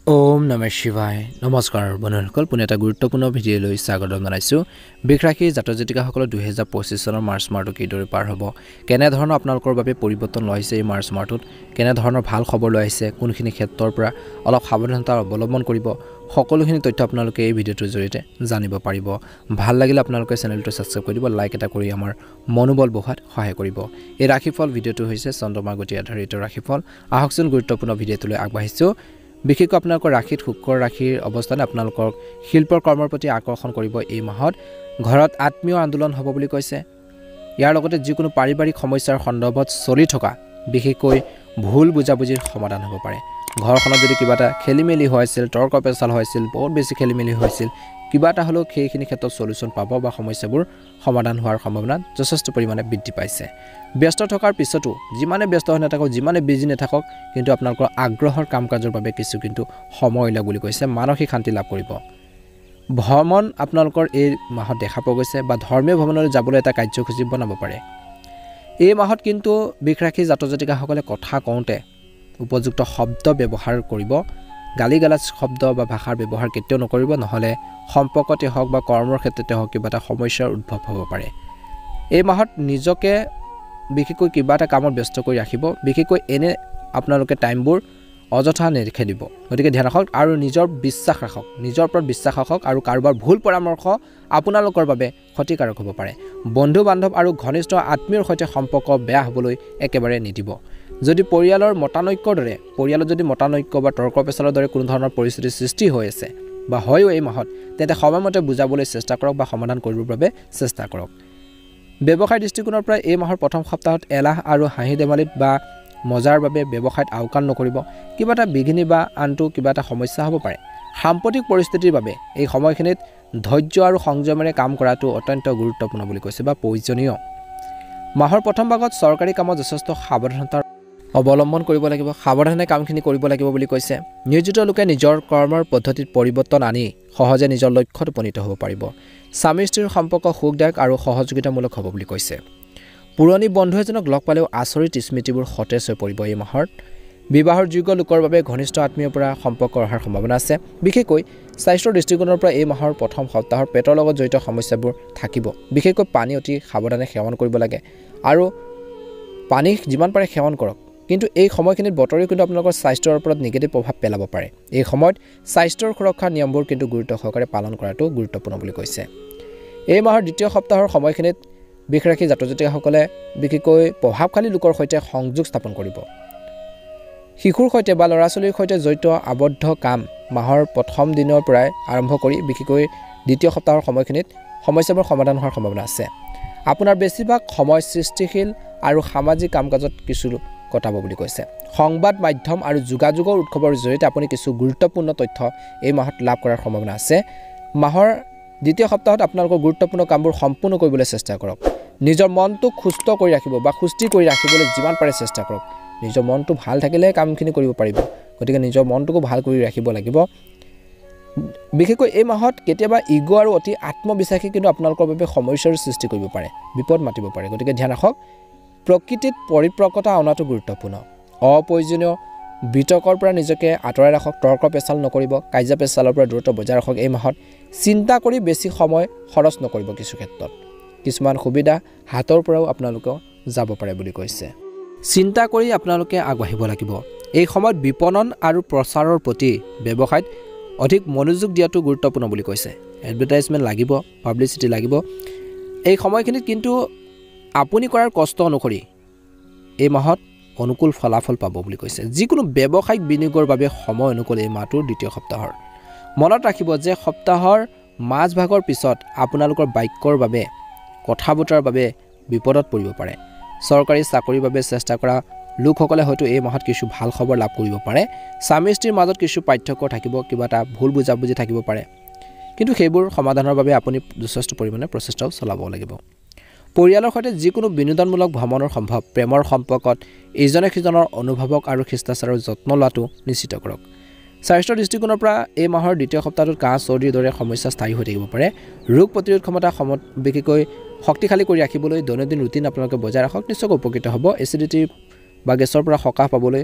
ওম নমঃ শিৱায় নমস্কাৰ বন্ধুসকল পুনে এটা গুৰুত্বপূৰ্ণ ভিডিঅ'লৈ স্বাগতম জনাইছো বিক্ৰাখী জাতক-জাতিকাসকলৰ 2025 চনৰ মাৰ্চ মাহটো কিদৰে পাৰ হ'ব কেনে ধৰণৰ আপোনালোকৰ বাবে পৰিৱৰ্তন লৈছে এই মাৰ্চ মাহটোত কেনে ধৰণৰ ভাল খবৰ লৈ আহিছে কোনখিনি ক্ষেত্ৰৰ পৰা অলপ সাৱধানতা অৱলম্বন কৰিব সকলোখিনি তথ্য আপোনালোকে এই ভিডিঅ'টোৰ জৰিয়তে জানিব পাৰিব ভাল লাগিলে আপোনালোকে চেনেলটো সাবস্ক্ৰাইব কৰি দিব লাইক এটা কৰি আমাৰ মনোবল বঢ়াত সহায় কৰিব এই ৰাশিফল ভিডিঅ'টো হৈছে চন্দ্ৰমা গতি আধাৰিত ৰাশিফল আহকচোন গুৰুত্বপূৰ্ণ ভিডিঅ'টোলৈ আগবাঢ়িছো বিশেষকৈ আপোনালোকৰ ৰাশিত শুক্ৰ ৰাশিৰ অৱস্থানে আপোনালোকৰ শিল্পৰ কৰ্মৰ প্ৰতি আকৰ্ষণ কৰিব এই মাহত ঘৰত আত্মীয় আন্দোলন হ'ব বুলি কৈছে ইয়াৰ লগতে যিকোনো পাৰিবাৰিক সমস্যাৰ সন্দৰ্ভত চলি থকা বিশেষকৈ ভুল বুজাবুজিৰ সমাধান হ'ব পাৰে ঘৰখনত যদি কিবা এটা খেলিমেলি হৈছিল তৰ্ক পেচাল হৈছিল বহুত বেছি খেলিমেলি হৈছিল কিবা এটা হলো সেইখিনি ক্ষেত্ৰত সলিউশন পাব বা সমস্যাবোৰ সমাধান হোৱাৰ সম্ভাৱনা যথেষ্ট পৰিমাণে বৃদ্ধি পাইছে ব্যস্ত থকাৰ পিছতো যিমানে ব্যস্ত হৈ নাথাকক যিমানে বিজি নাথাকক কিন্তু আপোনালোকৰ আগ্ৰহৰ কাম-কাজৰ বাবে কিছু কিন্তু সময় লাগে বুলি কৈছে মানসিক শান্তি লাভ কৰিব ভ্ৰমণ আপোনালোকৰ এই মাহত দেখা পোৱা গৈছে বা ধৰ্মীয় ভ্ৰমণলৈ যাবলৈ এটা কাৰ্যসূচী বনাব পাৰে এই মাহত কিন্তু বিক্ৰাখী জাতক-জাতিকাসকলে কথা কওঁতে উপযুক্ত শব্দ ব্যৱহাৰ কৰিব গালি-গালাজ শব্দ বা ভাষাৰ ব্যৱহাৰ কেতিয়াও নকৰিব নহলে সম্পৰ্কতে হওক বা কৰ্মৰ ক্ষেত্ৰতে হওক কিবা এটা সমস্যাৰ উদ্ভৱ হ'ব পাৰে এই মাহত নিজকে বিশেষকৈ কিবা এটা কামত ব্যস্ত কৰি ৰাখিব বিশেষকৈ এনে আপোনালোকে টাইমবোৰ অযথা নেখেলিব গতিকে ধ্যান ৰাখক আৰু নিজৰ বিশ্বাস ৰাখক নিজৰ ওপৰত বিশ্বাস ৰাখক আৰু কাৰোবাৰ ভুল পৰামৰ্শ আপোনালোকৰ বাবে ক্ষতিকাৰক হ'ব পাৰে বন্ধু বান্ধৱ আৰু ঘনিষ্ঠ আত্মীয়ৰ সৈতে সম্পৰ্ক বেয়া হ'বলৈ একেবাৰে নিদিব যদি পৰিয়ালৰ মতানৈক্যৰ দৰে পৰিয়ালত যদি মতানৈক্য বা তৰ্ক পেচালৰ দৰে কোনো ধৰণৰ পৰিস্থিতিৰ সৃষ্টি হৈ আছে বা হয়ও এই মাহত তেন্তে সময়মতে বুজাবলৈ চেষ্টা কৰক বা সমাধান কৰিবৰ বাবে চেষ্টা কৰক ব্যৱসায় দৃষ্টিকোণৰ পৰা এই মাহৰ প্ৰথম সপ্তাহত এলাহ আৰু হাঁহি ধেমালিত বা মজাৰ বাবে ব্যৱসায়ত আওকাণ নকৰিব কিবা এটা বিঘিনি বা আনটো কিবা এটা সমস্যা হ'ব পাৰে সাম্প্ৰতিক পৰিস্থিতিৰ বাবে এই সময়খিনিত ধৈৰ্য আৰু সংযমেৰে কাম কৰাটো অত্যন্ত গুৰুত্বপূৰ্ণ বুলি কৈছে বা প্ৰয়োজনীয় মাহৰ প্ৰথম ভাগত চৰকাৰী কামত যথেষ্ট সাৱধানতা অৱলম্বন কৰিব লাগিব সাৱধানে কামখিনি কৰিব লাগিব বুলি কৈছে নিয়োজিত লোকে নিজৰ কৰ্মৰ পদ্ধতিত পৰিৱৰ্তন আনি সহজে নিজৰ লক্ষ্যত উপনীত হ'ব পাৰিব স্বামী স্ত্ৰীৰ সম্পৰ্ক সুখদায়ক আৰু সহযোগিতামূলক হ'ব বুলি কৈছে পুৰণি বন্ধু এজনক লগ পালেও আচৰিত স্মৃতিবোৰ সতেজ হৈ পৰিব এই মাহত বিবাহৰ যোগ্য লোকৰ বাবে ঘনিষ্ঠ আত্মীয়ৰ পৰা সম্পৰ্ক অহাৰ সম্ভাৱনা আছে বিশেষকৈ স্বাস্থ্যৰ দৃষ্টিকোণৰ পৰা এই মাহৰ প্ৰথম সপ্তাহৰ পেটৰ লগত জড়িত সমস্যাবোৰ থাকিব বিশেষকৈ পানী অতি সাৱধানে সেৱন কৰিব লাগে আৰু পানী যিমান পাৰে সেৱন কৰক কিন্তু এই সময়খিনিত বতৰে কিন্তু আপোনালোকৰ স্বাস্থ্যৰ ওপৰত নিগেটিভ প্ৰভাৱ পেলাব পাৰে এই সময়ত স্বাস্থ্যৰ সুৰক্ষা নিয়মবোৰ কিন্তু গুৰুত্ব সহকাৰে পালন কৰাটো গুৰুত্বপূৰ্ণ বুলি কৈছে এই মাহৰ দ্বিতীয় সপ্তাহৰ সময়খিনিত বিক্ৰাখী জাতক-জাতিকাসকলে বিশেষকৈ প্ৰভাৱশালী লোকৰ সৈতে সংযোগ স্থাপন কৰিব শিশুৰ সৈতে বা ল'ৰা-ছোৱালীৰ সৈতে জড়িত আবদ্ধ কাম মাহৰ প্ৰথম দিনৰ পৰাই আৰম্ভ কৰি বিশেষকৈ দ্বিতীয় সপ্তাহৰ সময়খিনিত সমস্যাবোৰ সমাধান হোৱাৰ সম্ভাৱনা আছে আপোনাৰ বেছিভাগ সময় সৃষ্টিশীল আৰু সামাজিক কাম-কাজত কিছু কটাব বুলি কৈছে সংবাদ মাধ্যম আৰু যোগাযোগৰ উৎসৱৰ জৰিয়তে আপুনি কিছু গুৰুত্বপূৰ্ণ তথ্য এই মাহত লাভ কৰাৰ সম্ভাৱনা আছে মাহৰ দ্বিতীয় সপ্তাহত আপোনালোকৰ গুৰুত্বপূৰ্ণ কামবোৰ সম্পূৰ্ণ কৰিবলৈ চেষ্টা কৰক নিজৰ মনটোক সুস্থ কৰি ৰাখিব বা সুস্থিৰ কৰি ৰাখিবলৈ যিমান পাৰে চেষ্টা কৰক নিজৰ মনটো ভাল থাকিলে কামখিনি কৰিব পাৰিব গতিকে নিজৰ মনটোকো ভাল কৰি ৰাখিব লাগিব বিশেষকৈ এই মাহত কেতিয়াবা ইগো আৰু অতি আত্মবিশ্বাসী কিন্তু আপোনালোকৰ বাবে সমস্যাৰ সৃষ্টি কৰিব পাৰে বিপদ মাতিব পাৰে গতিকে ধ্যান ৰাখক প্ৰকৃতিত পৰিপ্ৰকতা অনাটো গুৰুত্বপূৰ্ণ অপ্ৰয়োজনীয় বিতৰ্কৰ পৰা নিজকে আঁতৰাই ৰাখক তৰ্ক পেচাল নকৰিব কাজিয়া পেচালৰ পৰা দূৰত্ব বজাই ৰাখক এই মাহত চিন্তা কৰি বেছি সময় খৰচ নকৰিব কিছু ক্ষেত্ৰত কিছুমান সুবিধা হাতৰ পৰাও আপোনালোকে যাব পাৰে বুলি কৈছে চিন্তা কৰি আপোনালোকে আগবাঢ়িব লাগিব এই সময়ত বিপণন আৰু প্ৰচাৰৰ প্ৰতি ব্যৱসায়ত অধিক মনোযোগ দিয়াটো গুৰুত্বপূৰ্ণ বুলি কৈছে এডভাৰটাইজমেণ্ট লাগিব পাব্লিচিটি লাগিব এই সময়খিনিত কিন্তু আপুনি কৰাৰ কষ্ট অনুসৰি এই মাহত অনুকূল ফলাফল পাব বুলি কৈছে যিকোনো ব্যৱসায়িক বিনিয়োগৰ বাবে সময় অনুকূল এই মাহটোৰ দ্বিতীয় সপ্তাহৰ মনত ৰাখিব যে সপ্তাহৰ মাজভাগৰ পিছত আপোনালোকৰ বাক্যৰ বাবে কথা বতৰাৰ বাবে বিপদত পৰিব পাৰে চৰকাৰী চাকৰিৰ বাবে চেষ্টা কৰা লোকসকলে হয়তো এই মাহত কিছু ভাল খবৰ লাভ কৰিব পাৰে স্বামী স্ত্ৰীৰ মাজত কিছু পাৰ্থক্য থাকিব কিবা এটা ভুল বুজাবুজি থাকিব পাৰে কিন্তু সেইবোৰ সমাধানৰ বাবে আপুনি যথেষ্ট পৰিমাণে প্ৰচেষ্টাও চলাব লাগিব পৰিয়ালৰ সৈতে যিকোনো বিনোদনমূলক ভ্ৰমণৰ সম্ভৱ প্ৰেমৰ সম্পৰ্কত ইজনে সিজনৰ অনুভৱক আৰু শিষ্টাচাৰৰ যত্ন লোৱাটো নিশ্চিত কৰক স্বাস্থ্যৰ দৃষ্টিকোণৰ পৰা এই মাহৰ দ্বিতীয় সপ্তাহটোত কাহ চৰ্দিৰ দৰে সমস্যা স্থায়ী হৈ থাকিব পাৰে ৰোগ প্ৰতিৰোধ ক্ষমতা বিশেষকৈ শক্তিশালী কৰি ৰাখিবলৈ দৈনন্দিন ৰুটিন আপোনালোকে বজাই ৰাখক নিশ্চয় উপকৃত হ'ব এচিডিটি বা গেছৰ পৰা সকাহ পাবলৈ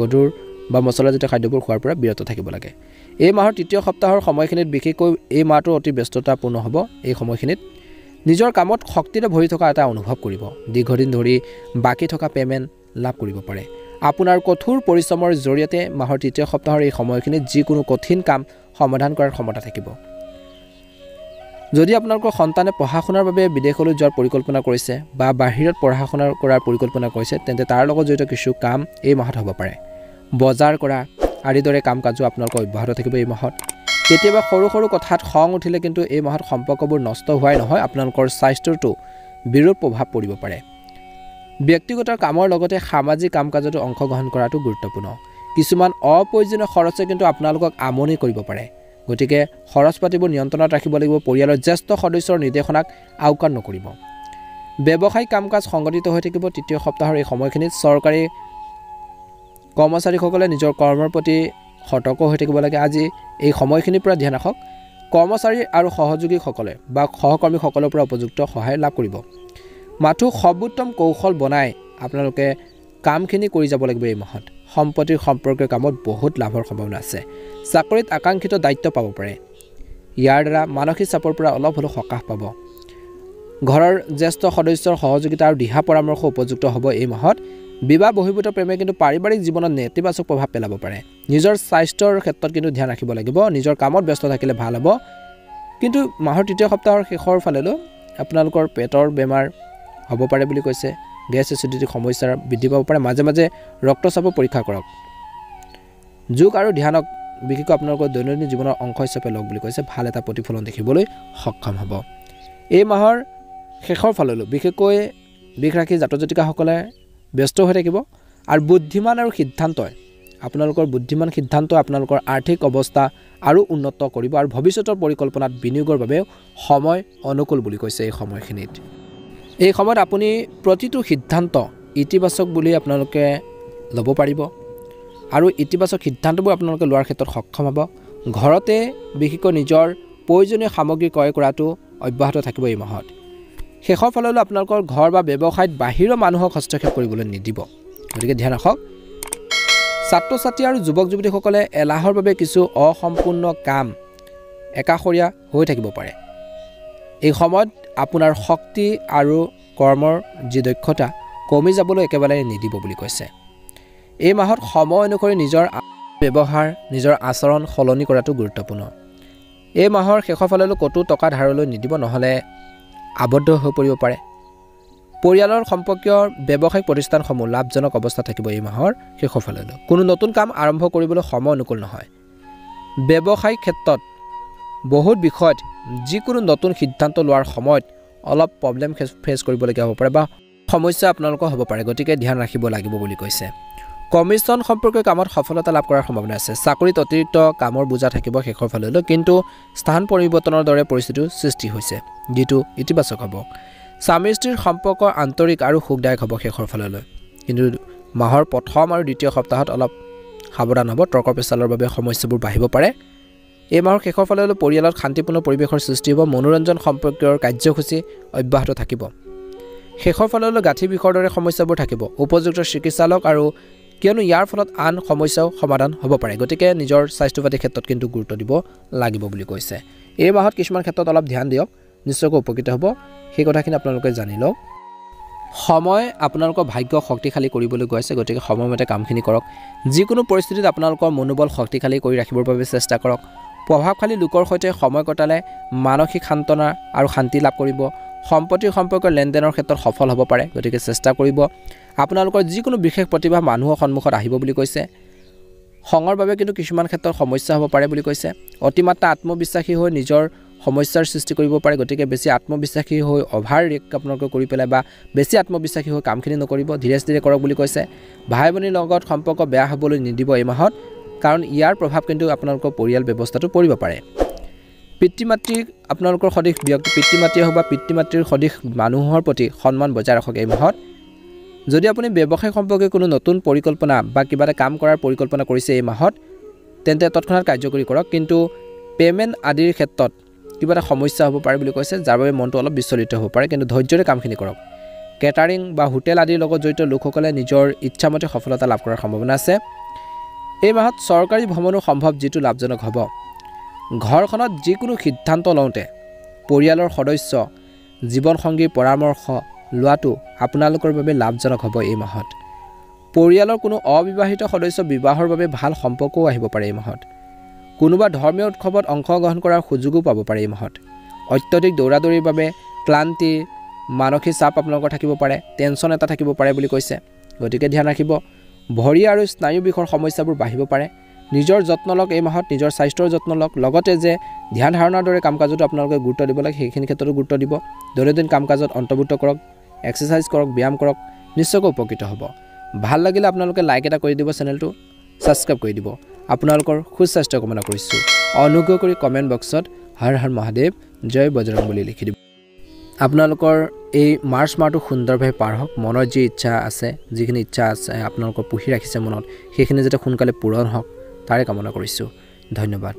গধুৰ বা মছলাজাতীয় খাদ্যবোৰ খোৱাৰ পৰা বিৰত থাকিব লাগে এই মাহৰ তৃতীয় সপ্তাহৰ সময়খিনিত বিশেষকৈ এই মাহটো অতি ব্যস্ততাপূৰ্ণ হ'ব এই সময়খিনিত নিজৰ কামত শক্তিৰে ভৰি থকা এটা অনুভৱ কৰিব দীৰ্ঘদিন ধৰি বাকি থকা পেমেন্ট লাভ কৰিব পাৰে আপোনাৰ কঠোৰ পৰিশ্ৰমৰ জৰিয়তে মাহৰ তৃতীয় সপ্তাহৰ এই সময়খিনিত যিকোনো কঠিন কাম সমাধান কৰাৰ ক্ষমতা থাকিব যদি আপোনালোকৰ সন্তানে পঢ়া-শুনাৰ বাবে বিদেশলৈ যোৱাৰ পৰিকল্পনা কৰিছে বা বাহিৰত পঢ়া-শুনা কৰাৰ পৰিকল্পনা কৰিছে তেন্তে তাৰ লগত জড়িত কিছু কাম এই মাহত হ'ব পাৰে বজাৰ কৰা আদি দৰে কাম-কাজো আপোনালোকৰ অব্যাহত থাকিব এই মাহত কেতিয়াবা সৰু সৰু কথাত খং উঠিলে কিন্তু এই মাহত সম্পৰ্কবোৰ নষ্ট হোৱাই নহয় আপোনালোকৰ স্বাস্থ্যটো বিৰূপ প্ৰভাৱ পৰিব পাৰে ব্যক্তিগত কামৰ লগতে সামাজিক কাম-কাজতো অংশগ্ৰহণ কৰাটো গুৰুত্বপূৰ্ণ কিছুমান অপ্ৰয়োজনীয় খৰচে কিন্তু আপোনালোকক আমনি কৰিব পাৰে গতিকে খৰচ পাতিবোৰ নিয়ন্ত্ৰণত ৰাখিব লাগিব পৰিয়ালৰ জ্যেষ্ঠ সদস্যৰ নিৰ্দেশনাক আওকাণ নকৰিব ব্যৱসায়িক কাম-কাজ সংগঠিত হৈ থাকিব তৃতীয় সপ্তাহৰ এই সময়খিনিত চৰকাৰী কৰ্মচাৰীসকলে নিজৰ কৰ্মৰ প্ৰতি সতৰ্ক হৈ থাকিব লাগে আজি এই সময়খিনিৰ পৰা ধ্যান ৰাখক কৰ্মচাৰী আৰু সহযোগীসকলে বা সহকৰ্মীসকলৰ পৰা উপযুক্ত সহায় লাভ কৰিব মাথো সৰ্বোত্তম কৌশল বনাই আপোনালোকে কামখিনি কৰি যাব লাগিব এই মাহত সম্পত্তিৰ সম্পৰ্কীয় কামত বহুত লাভৰ সম্ভাৱনা আছে চাকৰিত আকাংক্ষিত দায়িত্ব পাব পাৰে ইয়াৰ দ্বাৰা মানসিক চাপৰ পৰা অলপ হ'লেও সকাহ পাব ঘৰৰ জ্যেষ্ঠ সদস্যৰ সহযোগিতা আৰু দিহা পৰামৰ্শ উপযুক্ত হ'ব এই মাহত বিবাহ বহিৰ্ভূত প্ৰেমে কিন্তু পাৰিবাৰিক জীৱনত নেতিবাচক প্ৰভাৱ পেলাব পাৰে নিজৰ স্বাস্থ্যৰ ক্ষেত্ৰত কিন্তু ধ্যান ৰাখিব লাগিব নিজৰ কামত ব্যস্ত থাকিলে ভাল হ'ব কিন্তু মাহৰ তৃতীয় সপ্তাহৰ শেষৰ ফালেলৈ আপোনালোকৰ পেটৰ বেমাৰ হ'ব পাৰে বুলি কৈছে গেছ এচিডিটি সমস্যাৰ বৃদ্ধি পাব পাৰে মাজে মাজে ৰক্তচাপ পৰীক্ষা কৰক যোগ আৰু ধ্যানক বিশেষকৈ আপোনালোকৰ দৈনন্দিন জীৱনৰ অংশ হিচাপে লওক বুলি কৈছে ভাল এটা প্ৰতিফলন দেখিবলৈ সক্ষম হ'ব এই মাহৰ শেষৰ ফাললৈ বিশেষকৈ বিষ ৰাশি জাতক-জাতিকাসকলে ব্যস্ত হৈ থাকিব আৰু বুদ্ধিমান আৰু সিদ্ধান্তই আপোনালোকৰ বুদ্ধিমান সিদ্ধান্ত আপোনালোকৰ আৰ্থিক অৱস্থা আৰু উন্নত কৰিব আৰু ভৱিষ্যতৰ পৰিকল্পনাত বিনিয়োগৰ বাবে সময় অনুকূল বুলি কৈছে এই সময়খিনিত এই সময়ত আপুনি প্ৰতিটো সিদ্ধান্ত ইতিবাচক বুলি আপোনালোকে ল'ব পাৰিব আৰু ইতিবাচক সিদ্ধান্তবোৰ আপোনালোকে লোৱাৰ ক্ষেত্ৰত সক্ষম হ'ব ঘৰতে বিশেষকৈ নিজৰ প্ৰয়োজনীয় সামগ্ৰী ক্ৰয় কৰাটো অব্যাহত থাকিব এই মাহত শেষৰ ফাললৈ আপোনালোকৰ ঘৰ বা ব্যৱসায়ত বাহিৰৰ মানুহক হস্তক্ষেপ কৰিবলৈ নিদিব গতিকে ধ্যান ৰাখক ছাত্ৰ-ছাত্ৰী আৰু যুৱক-যুৱতীসকলে এলাহৰ বাবে কিছু অসম্পূৰ্ণ কাম একাষৰীয়া হৈ থাকিব পাৰে এই সময়ত আপোনাৰ শক্তি আৰু কৰ্মৰ যি দক্ষতা কমি যাবলৈ একেবাৰে নিদিব বুলি কৈছে এই মাহত সময় অনুসৰি নিজৰ ব্যৱহাৰ নিজৰ আচৰণ সলনি কৰাটো গুৰুত্বপূৰ্ণ এই মাহৰ শেষৰ ফাললৈ কতো টকা ধাৰলৈ নিদিব নহলে আবদ্ধ হৈ পৰিব পাৰে পৰিয়ালৰ সম্পৰ্কীয় ব্যৱসায়িক প্ৰতিষ্ঠানসমূহ লাভজনক অৱস্থা থাকিব এই মাহৰ শেষৰ ফাললৈ কোনো নতুন কাম আৰম্ভ কৰিবলৈ সময় অনুকূল নহয় ব্যৱসায়িক ক্ষেত্ৰত বহুত বিষয়ত যিকোনো নতুন সিদ্ধান্ত লোৱাৰ সময়ত অলপ প্ৰবলেম ফেচ কৰিবলগীয়া হ'ব পাৰে বা সমস্যা আপোনালোকৰ হ'ব পাৰে গতিকে ধ্যান ৰাখিব লাগিব বুলি কৈছে কমিশন সম্পৰ্কীয় কামত সফলতা লাভ কৰাৰ সম্ভাৱনা আছে চাকৰিত অতিৰিক্ত কামৰ বোজা থাকিব শেষৰ ফাললৈ কিন্তু স্থান পৰিৱৰ্তনৰ দৰে পৰিস্থিতিৰ সৃষ্টি হৈছে যেটো ইতিবাচক হ'ব স্বামী স্ত্ৰীৰ সম্পৰ্ক আন্তৰিক আৰু সুখদায়ক হ'ব শেষৰ ফাললৈ কিন্তু মাহৰ প্ৰথম আৰু দ্বিতীয় সপ্তাহত অলপ সাৱধান হ'ব তৰ্ক পেচালৰ বাবে সমস্যাবোৰ বাঢ়িব পাৰে এই মাহৰ শেষৰ ফাললৈ পৰিয়ালত শান্তিপূৰ্ণ পৰিৱেশৰ সৃষ্টি হ'ব মনোৰঞ্জন সম্পৰ্কীয় কাৰ্যসূচী অব্যাহত থাকিব শেষৰ ফাললৈ গাঁঠি বিষৰ দৰে সমস্যাবোৰ থাকিব উপযুক্ত চিকিৎসালক আৰু কিয়নো ইয়াৰ ফলত আন সমস্যাও সমাধান হ'ব পাৰে গতিকে নিজৰ স্বাস্থ্যপাতি ক্ষেত্ৰত কিন্তু গুৰুত্ব দিব লাগিব বুলি কৈছে এই মাহত কিছুমান ক্ষেত্ৰত অলপ ধ্যান দিয়ক নিশ্চয়কৈ উপকৃত হ'ব সেই কথাখিনি আপোনালোকে জানি লওক সময় আপোনালোকৰ ভাগ্য শক্তিশালী কৰিবলৈ গৈ আছে গতিকে সময়মতে কামখিনি কৰক যিকোনো পৰিস্থিতিত আপোনালোকৰ মনোবল শক্তিশালী কৰি ৰাখিবৰ বাবে চেষ্টা কৰক প্ৰভাৱশালী লোকৰ সৈতে সময় কটালে মানসিক সান্তনা আৰু শান্তি লাভ কৰিব সম্পত্তিৰ সম্পৰ্কৰ লেনদেনৰ ক্ষেত্ৰত সফল হ'ব পাৰে গতিকে চেষ্টা কৰিব আপোনালোকৰ যিকোনো বিশেষ প্ৰতিভা মানুহৰ সন্মুখত আহিব বুলি কৈছে সংগৰ বাবে কিন্তু কিছুমান ক্ষেত্ৰত সমস্যা হ'ব পাৰে বুলি কৈছে অতিমাত্ৰা আত্মবিশ্বাসী হৈ নিজৰ সমস্যাৰ সৃষ্টি কৰিব পাৰে গতিকে বেছি আত্মবিশ্বাসী হৈ অভাৰ ৰিস্ক আপোনালোকে কৰি পেলাই বা বেছি আত্মবিশ্বাসী হৈ কামখিনি নকৰিব ধীৰে ধীৰে কৰক বুলি কৈছে ভাই ভনীৰ লগত সম্পৰ্ক বেয়া হ'বলৈ নিদিব এই মাহত কাৰণ ইয়াৰ প্ৰভাৱ কিন্তু আপোনালোকৰ পৰিয়াল ব্যৱস্থাটো পৰিব পাৰে পিতৃ-মাতৃ আপোনালোকৰ সদিশ ব্যক্তি পিতৃ-মাতৃয়ে হওক বা পিতৃ-মাতৃৰ সদিশ মানুহৰ প্ৰতি সন্মান বজাই ৰাখক এই মাহত যদি আপুনি ব্যৱসায় সম্পৰ্কে কোনো নতুন পৰিকল্পনা বা কিবা এটা কাম কৰাৰ পৰিকল্পনা কৰিছে এই মাহত তেন্তে তৎক্ষণাত কাৰ্যকৰী কৰক কিন্তু পেমেন্ট আদিৰ ক্ষেত্ৰত কিবা এটা সমস্যা হ'ব পাৰে বুলি কৈছে যাৰ বাবে মনটো অলপ বিচলিত হ'ব পাৰে কিন্তু ধৈৰ্যৰে কামখিনি কৰক কেটাৰিং বা হোটেল আদিৰ লগত জড়িত লোকসকলে নিজৰ ইচ্ছামতে সফলতা লাভ কৰাৰ সম্ভাৱনা আছে এই মাহত চৰকাৰী ভ্ৰমণো সম্ভৱ, যিটো লাভজনক হ'ব। ঘৰখনত যিকোনো সিদ্ধান্ত লওঁতে পৰিয়ালৰ সদস্য জীৱনসংগীৰ পৰামৰ্শ লোৱাটো আপোনালোকৰ বাবে লাভজনক হ'ব এই মাহত। পৰিয়ালৰ কোনো অবিবাহিত সদস্য বিবাহৰ বাবে ভাল সম্পৰ্কও আহিব পাৰে এই মাহত। কোনোবা ধৰ্মীয় উৎসৱত অংশগ্ৰহণ কৰাৰ সুযোগো পাব পাৰে এই মাহত। অত্যধিক দৌৰাদৌৰিৰ বাবে ক্লান্তি, মানসিক চাপ আপোনালোকৰ থাকিব পাৰে, টেনশ্যন এটা থাকিব পাৰে বুলি কৈছে। গতিকে ধ্যান ৰাখিব। ভৰি আৰু স্নায়ু বিষৰ সমস্যাবোৰ বাঢ়িব পাৰে। নিজৰ যত্ন লওক এই মাহত, নিজৰ স্বাস্থ্যৰ যত্ন লওক। লগতে যে ধ্যান ধাৰণাৰ দৰে কাম কাজতো আপোনালোকে গুৰুত্ব দিব লাগে, সেইখিনি ক্ষেত্ৰতো গুৰুত্ব দিব। দৈনন্দিন কাম কাজত অন্তৰ্ভুক্ত কৰক, এক্সাৰচাইজ কৰক, ব্যায়াম কৰক, নিশ্চয়কৈ উপকৃত হ'ব। ভাল লাগিলে আপোনালোকে লাইক এটা কৰি দিব, চেনেলটো ছাবস্ক্ৰাইব কৰি দিব। আপোনালোকৰ সুস্বাস্থ্য কামনা কৰিছোঁ। অনুগ্ৰহ কৰি কমেণ্ট বক্সত হৰ হৰ মহাদেৱ, জয় বজৰং বুলি লিখি দিব। আপোনালোকৰ এই মাৰ্চ মাহটো সুন্দৰভাৱে পাৰ হওক। মনৰ যি ইচ্ছা আছে, যিখিনি ইচ্ছা আছে আপোনালোকৰ পুহি ৰাখিছে মনত, সেইখিনি যাতে সোনকালে পূৰণ হওক তাৰে কামনা কৰিছোঁ। ধন্যবাদ।